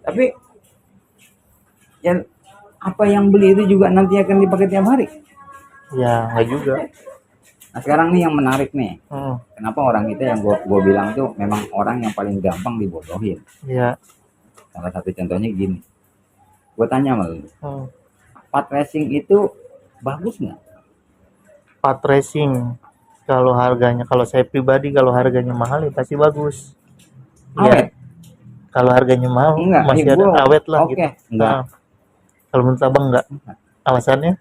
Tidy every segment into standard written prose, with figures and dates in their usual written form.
Tapi ya apa yang beli itu juga nanti akan dipakai tiap hari? Ya nggak juga. Nah sekarang nih yang menarik nih, kenapa orang kita yang gue bilang tuh memang orang yang paling gampang dibodohin. Iya. Salah satu contohnya gini, gue tanya sama lu, pad racing itu bagus nggak? Pad racing kalau saya pribadi kalau harganya mahal ya pasti bagus. Awet? Ya kalau harganya mahal Enggak, masih ada awet lah oke, gitu. enggak. Kalau menurut abang enggak? Alasannya?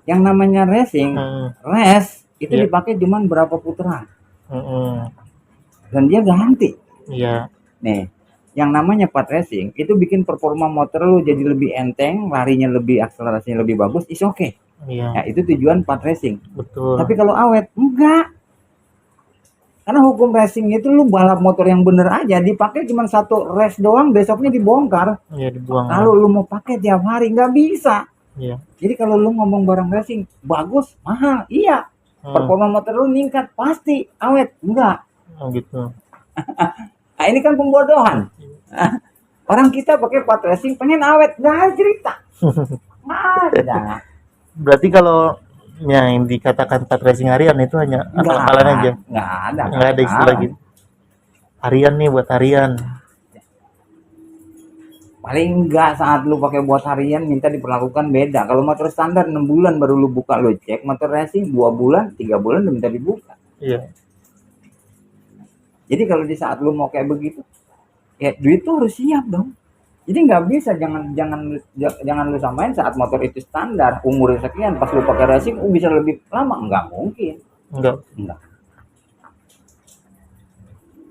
Yang namanya racing, race itu Iya. dipakai cuman berapa putaran, Mm-mm. dan dia ganti. Iya. Nih, yang namanya pad racing itu bikin performa motor lu jadi lebih enteng, larinya lebih, akselerasinya lebih bagus, is oke. Iya. Nah, itu tujuan pad racing. Betul. Tapi kalau awet, enggak. Karena hukum racing itu lu balap motor yang bener aja, dipakai cuma satu race doang, besoknya dibongkar. Iya, dibuang. Kalau lu mau pakai tiap hari, nggak bisa. Iya. Jadi kalau lu ngomong barang racing, bagus, mahal, iya. Performa motor lu meningkat, pasti. Awet, enggak. Oh gitu. Nah, ini kan pembodohan. Orang kita pakai pad racing pengen awet, nggak ada cerita. Nggak ada. Berarti kalau yang dikatakan pad racing harian itu hanya akal-akalan aja. Nggak ada istilah gitu. Harian nih buat harian. Paling enggak saat lu pakai buat harian minta diperlakukan beda. Kalau motor standar 6 bulan baru lu buka, lu cek. Motor racing 2 bulan, 3 bulan udah minta dibuka. Iya. Jadi kalau di saat lu mau kayak begitu, ya duit tuh harus siap dong. Jadi nggak bisa, jangan lu samain saat motor itu standar umurnya sekian, pas lu pakai racing bisa lebih lama, nggak mungkin. Enggak.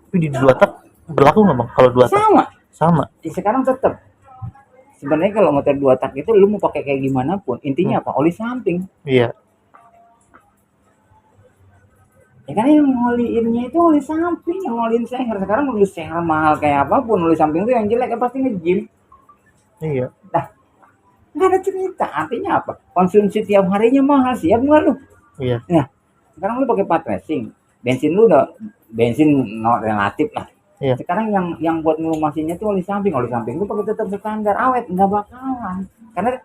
Tapi di 2 tak berlaku nggak bang? Kalau 2 tak sama. Sekarang tetap. Sebenarnya kalau motor 2 tak itu lu mau pakai kayak gimana pun, intinya apa? Oli samping. Iya. Ya kan yang ngoliinnya itu oli samping, yang ngoliin seher. Sekarang lu seher mahal kayak apapun, oli samping itu yang jelek ya pasti nge-gym. Iya. Nah, nggak ada cerita. Artinya apa? Konsumsi tiap harinya mahal, siap nggak lu? Iya. Nah, sekarang lu pakai pad racing, bensin lu udah relatif lah. Iya. Sekarang yang buat ngelumasinnya tuh oli samping lu pakai tetap standar, awet nggak bakalan. Karena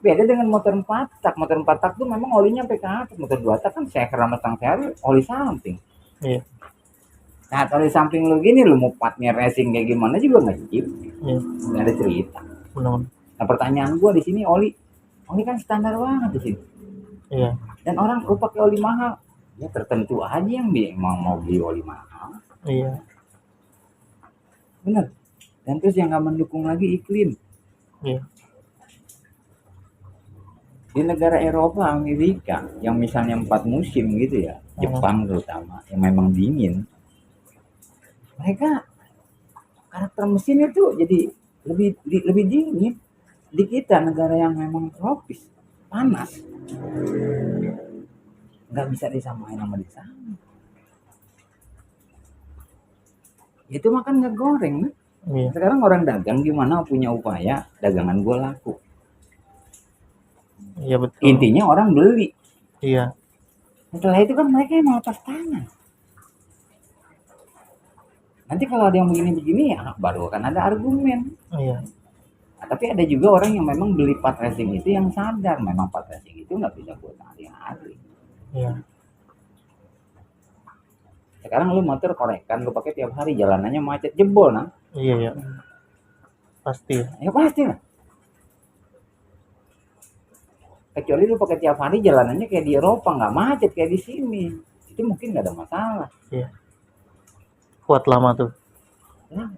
beda dengan motor 4 tak. Motor 4 tak tuh memang olinya sampai ke atas. Motor 2 tak kan seher sama stang seher oli samping. Iya. Nah, oli samping lu gini, lu mau padnya racing kayak gimana juga nggak jeep. Iya. Nggak ada cerita. Benar. Nah, pertanyaan gua di sini oli kan standar banget di sini. Iya. Dan orang lu pakai oli mahal, ya tertentu aja yang mau beli oli mahal. Iya. Bener. Dan terus yang nggak mendukung lagi iklim. Iya. Di negara Eropa, Amerika, yang misalnya 4 musim gitu ya, Jepang terutama, yang memang dingin, mereka karakter mesinnya tuh jadi lebih dingin. Di kita negara yang memang tropis, panas, nggak bisa disamain sama di sana. Itu makan ngegoreng. Iya. Sekarang orang dagang gimana punya upaya dagangan gue laku. Iya betul. Intinya orang beli. Iya. Setelah itu kan mereka yang melepas tangan. Nanti kalau ada yang begini-begini ya baru akan ada argumen. Iya. Nah, tapi ada juga orang yang memang beli pad racing itu yang sadar memang pad racing itu nggak bisa buat hari-hari. Iya. Sekarang lu motor korekan, lu pakai tiap hari, jalanannya macet, jebol nah. Iya ya. Pasti. Ya pasti lah. Kecuali lu pakai tiap hari, jalanannya kayak di Eropa, nggak macet kayak di sini, itu mungkin nggak ada masalah. Iya. Kuat lama tuh. Nah,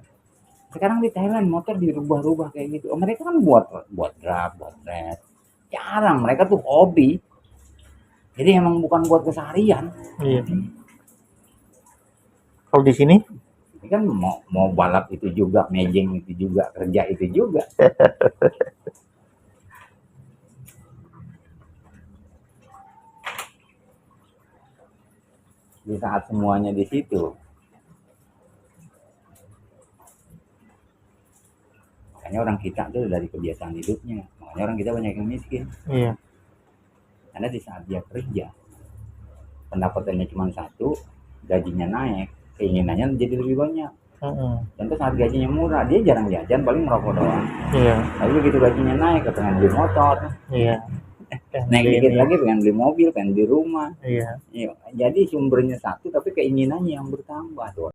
sekarang di Thailand motor dirubah-rubah kayak gitu. Mereka kan buat drag, buat red. Jarang, mereka tuh hobi. Jadi emang bukan buat keseharian. Iya. Kalau di sini? Ini kan mau balap itu juga, mejeng itu juga, kerja itu juga. Di saat semuanya di situ, makanya orang kita tuh dari kebiasaan hidupnya, makanya orang kita banyak yang miskin. Iya. Karena di saat dia kerja, pendapatannya cuma satu, gajinya naik, keinginannya jadi lebih banyak. Contoh saat gajinya murah, dia jarang jajan, paling merokok doang. Iya. Tapi begitu gajinya naik, pengen beli motor, Iya. naik dikit lagi pengen beli mobil, pengen beli rumah. Iya. Iya. Jadi sumbernya satu, tapi keinginannya yang bertambah tuh.